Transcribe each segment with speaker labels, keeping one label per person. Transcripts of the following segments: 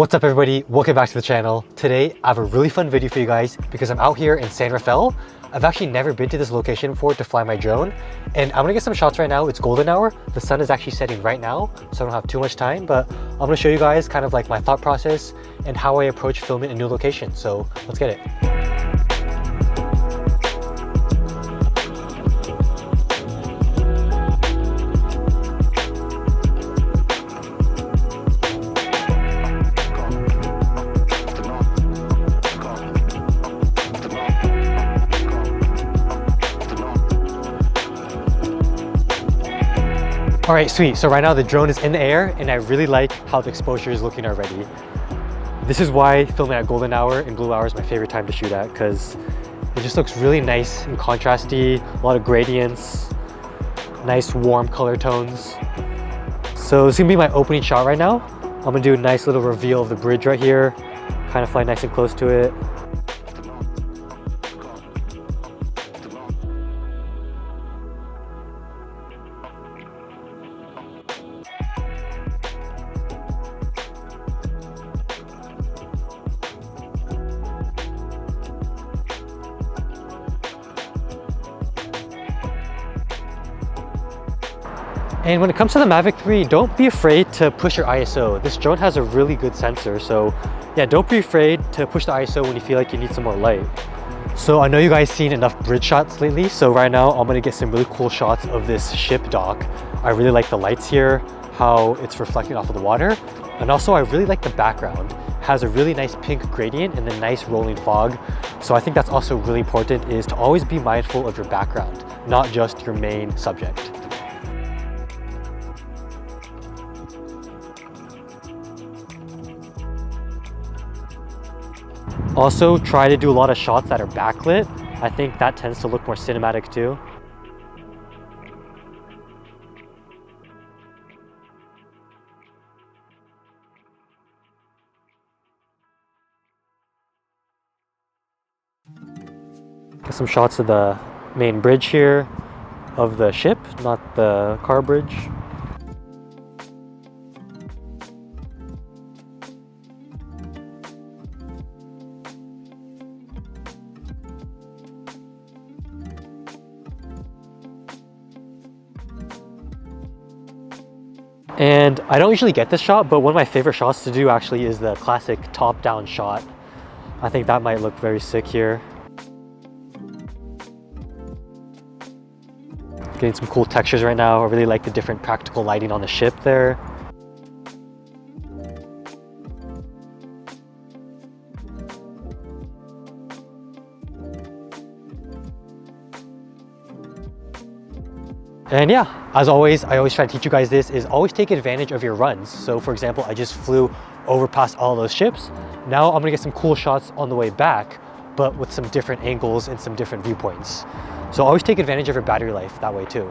Speaker 1: What's up everybody, welcome back to the channel. Today I have a really fun video for you guys because I'm out here in San Rafael. I've actually never been to this location before to fly my drone, and I'm gonna get some shots right now. It's golden hour, the sun is actually setting right now, so I don't have too much time, but I'm gonna show you guys kind of like my thought process and how I approach filming a new location. So let's get it. All right, sweet. So right now the drone is in the air and I really like how the exposure is looking already. This is why filming at golden hour and blue hour is my favorite time to shoot at, because it just looks really nice and contrasty, a lot of gradients, nice warm color tones. So this is gonna be my opening shot right now. I'm gonna do a nice little reveal of the bridge right here, kind of fly nice and close to it. And when it comes to the Mavic 3, don't be afraid to push your ISO. This drone has a really good sensor, so yeah, don't be afraid to push the ISO when you feel like you need some more light. So I know you guys seen enough bridge shots lately, so right now I'm gonna get some really cool shots of this ship dock. I really like the lights here, how it's reflecting off of the water, and also I really like the background. It has a really nice pink gradient and then nice rolling fog. So I think that's also really important, is to always be mindful of your background, not just your main subject. Also, try to do a lot of shots that are backlit. I think that tends to look more cinematic too. Get some shots of the main bridge here, of the ship, not the car bridge. And I don't usually get this shot, but one of my favorite shots to do actually is the classic top-down shot. I think that might look very sick here. Getting some cool textures right now. I really like the different practical lighting on the ship there. And yeah, as always, I always try to teach you guys this, is always take advantage of your runs. So for example, I just flew over past all those ships. Now I'm gonna get some cool shots on the way back, but with some different angles and some different viewpoints. So always take advantage of your battery life that way too.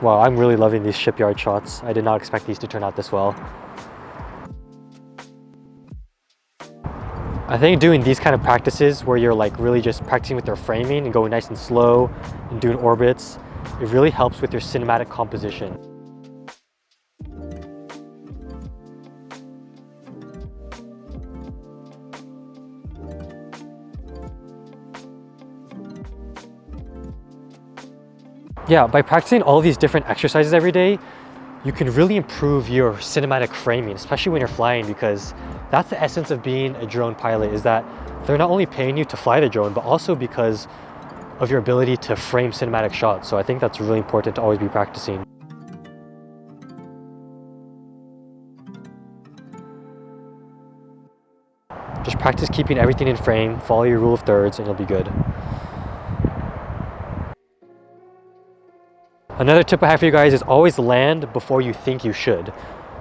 Speaker 1: Wow, I'm really loving these shipyard shots. I did not expect these to turn out this well. I think doing these kind of practices where you're like really just practicing with your framing and going nice and slow and doing orbits, it really helps with your cinematic composition. Yeah, by practicing all these different exercises every day, you can really improve your cinematic framing, especially when you're flying, because that's the essence of being a drone pilot, is that they're not only paying you to fly the drone, but also because of your ability to frame cinematic shots. So I think that's really important to always be practicing. Just practice keeping everything in frame, follow your rule of thirds, and you'll be good. Another tip I have for you guys is always land before you think you should.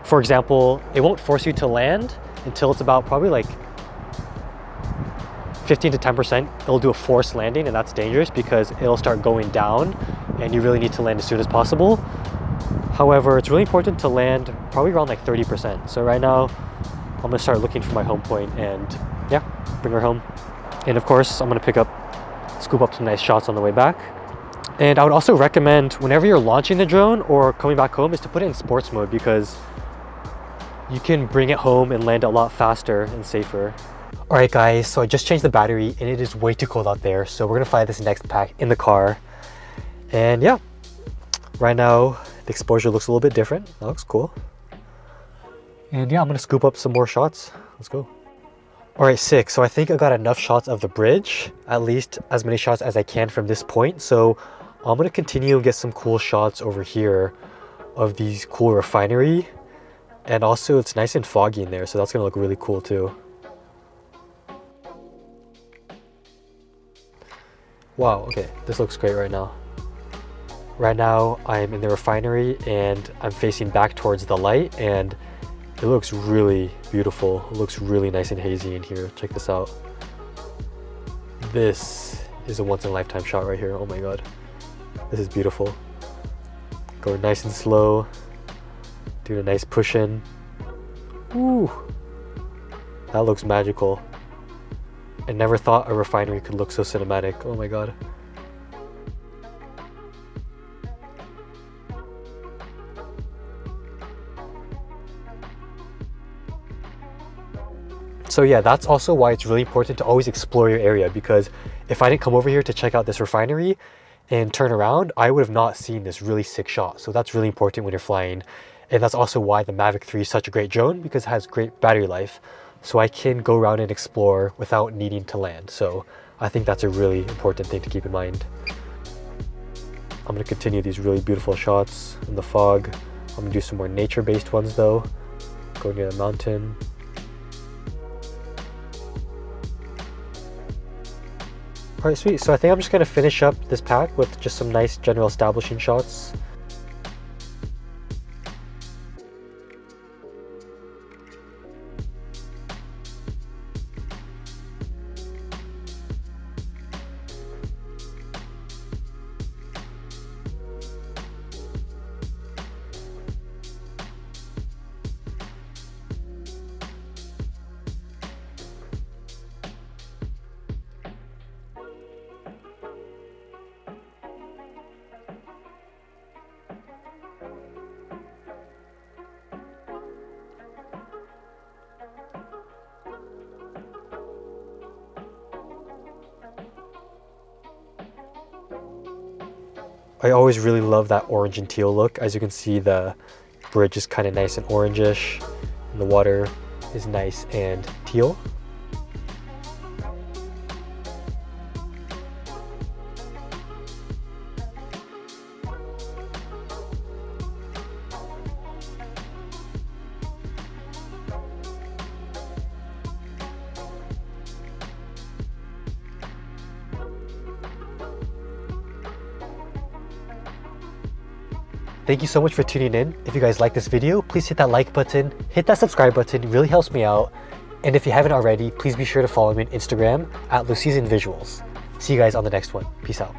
Speaker 1: For example, it won't force you to land until it's about probably like 15 to 10%. It'll do a forced landing, and that's dangerous because it'll start going down and you really need to land as soon as possible. However, it's really important to land probably around like 30%. So right now, I'm gonna start looking for my home point and yeah, bring her home. And of course, I'm gonna scoop up some nice shots on the way back. And I would also recommend whenever you're launching the drone or coming back home is to put it in sports mode, because you can bring it home and land a lot faster and safer. Alright guys, so I just changed the battery and it is way too cold out there, so we're gonna fly this next pack in the car. And yeah, right now the exposure looks a little bit different. That looks cool. And yeah, I'm gonna scoop up some more shots. Let's go. Alright, sick. So I think I got enough shots of the bridge, at least as many shots as I can from this point. So I'm gonna continue and get some cool shots over here of these cool refinery. And also it's nice and foggy in there, so that's gonna look really cool too. Wow, okay, this looks great right now. Right now I'm in the refinery and I'm facing back towards the light, and it looks really beautiful. It looks really nice and hazy in here. Check this out. This is a once in a lifetime shot right here. Oh my god. This is beautiful. Going nice and slow. Doing a nice push in. Woo! That looks magical. I never thought a refinery could look so cinematic. Oh my god. So yeah, that's also why it's really important to always explore your area, because if I didn't come over here to check out this refinery and turn around, I would have not seen this really sick shot. So that's really important when you're flying. And that's also why the Mavic 3 is such a great drone, because it has great battery life. So I can go around and explore without needing to land. So I think that's a really important thing to keep in mind. I'm gonna continue these really beautiful shots in the fog. I'm gonna do some more nature-based ones though. Go near the mountain. Alright, sweet. So I think I'm just gonna finish up this pack with just some nice general establishing shots. I always really love that orange and teal look. As you can see, the bridge is kind of nice and orangish, and the water is nice and teal. Thank you so much for tuning in. If you guys like this video, please hit that like button, hit that subscribe button, it really helps me out. And if you haven't already, please be sure to follow me on Instagram at LuCeasonVisuals. See you guys on the next one. Peace out.